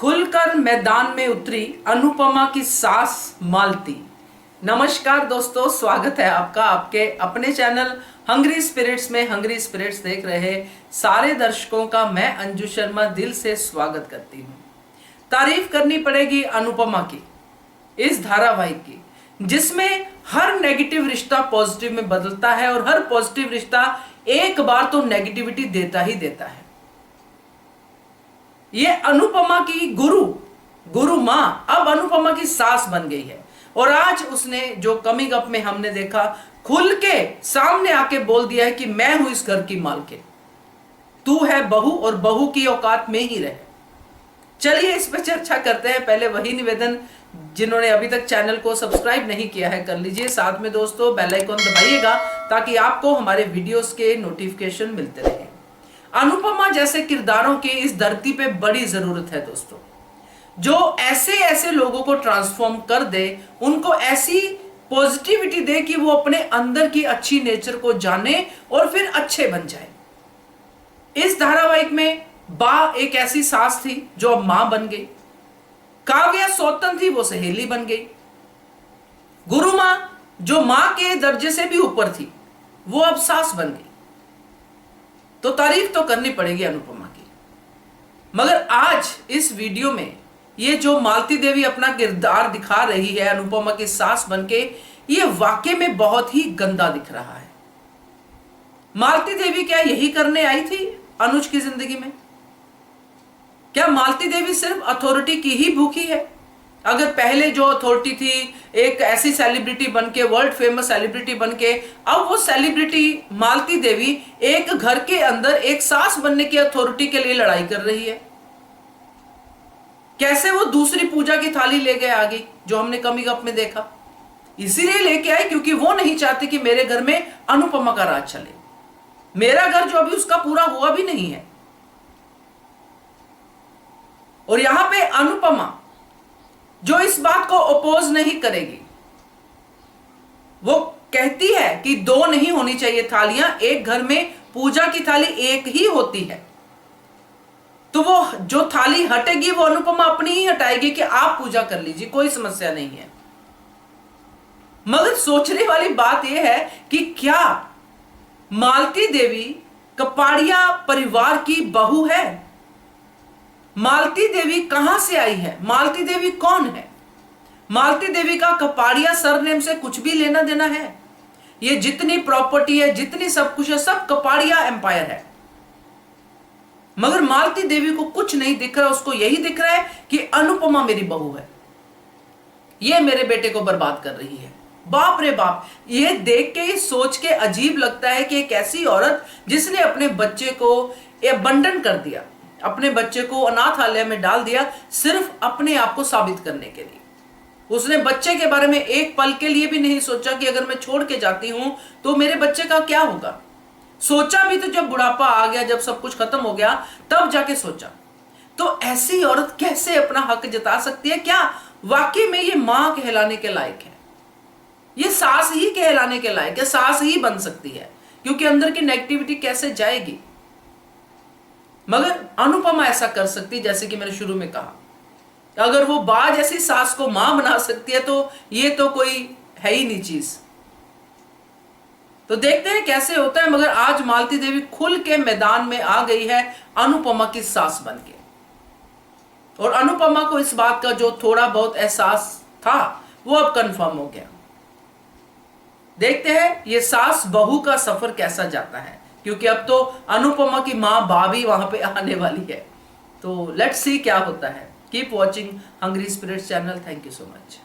खुलकर मैदान में उतरी अनुपमा की सास मालती। नमस्कार दोस्तों, स्वागत है आपका आपके अपने चैनल हंग्री स्पिरिट्स में। हंग्री स्पिरिट्स देख रहे सारे दर्शकों का मैं अंजू शर्मा दिल से स्वागत करती हूँ। तारीफ करनी पड़ेगी अनुपमा की, इस धारावाहिक की, जिसमें हर नेगेटिव रिश्ता पॉजिटिव में बदलता है और हर पॉजिटिव रिश्ता एक बार तो नेगेटिविटी देता ही देता है। ये अनुपमा की गुरु मां अब अनुपमा की सास बन गई है और आज उसने जो कमिंग अप में हमने देखा, खुल के सामने आके बोल दिया है कि मैं हूं इस घर की मालकिन, तू है बहू और बहू की औकात में ही रहे। चलिए इस पे चर्चा करते हैं। पहले वही निवेदन, जिन्होंने अभी तक चैनल को सब्सक्राइब नहीं किया है कर लीजिए, साथ में दोस्तों बेल आइकन दबाइएगा ताकि आपको हमारे वीडियोस के नोटिफिकेशन मिलते रहे। अनुपमा जैसे किरदारों की इस धरती पे बड़ी जरूरत है दोस्तों, जो ऐसे ऐसे लोगों को ट्रांसफॉर्म कर दे, उनको ऐसी पॉजिटिविटी दे कि वो अपने अंदर की अच्छी नेचर को जाने और फिर अच्छे बन जाए। इस धारावाहिक में बा एक ऐसी सास थी जो अब मां बन गई, काव्या सौतन थी वो सहेली बन गई, गुरु मां जो मां के दर्जे से भी ऊपर थी वो अब सास बन गई। तो तारीफ तो करनी पड़ेगी अनुपमा की। मगर आज इस वीडियो में ये जो मालती देवी अपना किरदार दिखा रही है अनुपमा की सास बनके, ये वाकई में बहुत ही गंदा दिख रहा है। मालती देवी क्या यही करने आई थी अनुज की जिंदगी में? क्या मालती देवी सिर्फ अथॉरिटी की ही भूखी है? अगर पहले जो अथॉरिटी थी एक ऐसी सेलिब्रिटी बनके, वर्ल्ड फेमस सेलिब्रिटी बनके, अब वो सेलिब्रिटी मालती देवी एक घर के अंदर एक सास बनने की अथॉरिटी के लिए लड़ाई कर रही है। कैसे वो दूसरी पूजा की थाली ले गए आगे, जो हमने कमिंग अप में देखा, इसीलिए लेके आए क्योंकि वो नहीं चाहते कि मेरे घर में अनुपमा का राज चले। मेरा घर जो अभी उसका पूरा हुआ भी नहीं है। और यहां पे अनुपमा जो इस बात को अपोज नहीं करेगी, वो कहती है कि दो नहीं होनी चाहिए थालियां, एक घर में पूजा की थाली एक ही होती है। तो वो जो थाली हटेगी वो अनुपमा अपनी ही हटाएगी कि आप पूजा कर लीजिए, कोई समस्या नहीं है। मगर सोचने वाली बात यह है कि क्या मालती देवी कपाड़िया परिवार की बहू है? मालती देवी कहां से आई है? मालती देवी कौन है? मालती देवी का कपाड़िया सरनेम से कुछ भी लेना देना है? ये जितनी प्रॉपर्टी है, जितनी सब कुछ है, सब कपाड़िया एम्पायर है। मगर मालती देवी को कुछ नहीं दिख रहा, उसको यही दिख रहा है कि अनुपमा मेरी बहू है, ये मेरे बेटे को बर्बाद कर रही है। बाप रे बाप, ये देख के, ये सोच के अजीब लगता है कि एक ऐसी औरत जिसने अपने बच्चे को अबंडन कर दिया, अपने बच्चे को अनाथालय में डाल दिया सिर्फ अपने आप को साबित करने के लिए। उसने बच्चे के बारे में एक पल के लिए भी नहीं सोचा कि अगर मैं छोड़ के जाती हूं तो मेरे बच्चे का क्या होगा। सोचा भी तो जब बुढ़ापा आ गया, जब सब कुछ खत्म हो गया, तब जाके सोचा। तो ऐसी औरत कैसे अपना हक जता सकती है? क्या वाकई में ये मां कहलाने के लायक है? ये सास ही कहलाने के लायक है? सास ही बन सकती है, क्योंकि अंदर की नेगेटिविटी कैसे जाएगी। मगर अनुपमा ऐसा कर सकती, जैसे कि मैंने शुरू में कहा, अगर वो बा जैसी सास को मां बना सकती है तो ये तो कोई है ही नहीं चीज। तो देखते हैं कैसे होता है। मगर आज मालती देवी खुल के मैदान में आ गई है अनुपमा की सास बनके, और अनुपमा को इस बात का जो थोड़ा बहुत एहसास था वो अब कंफर्म हो गया। देखते हैं ये सास बहू का सफर कैसा जाता है, क्योंकि अब तो अनुपमा की मां भाभी वहां पे आने वाली है। तो लेट्स सी क्या होता है। Keep watching hungry spirits channel. Thank you so much.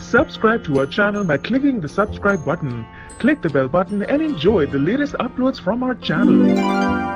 Subscribe to our channel by clicking the subscribe button. Click the bell button and enjoy the latest uploads from our channel.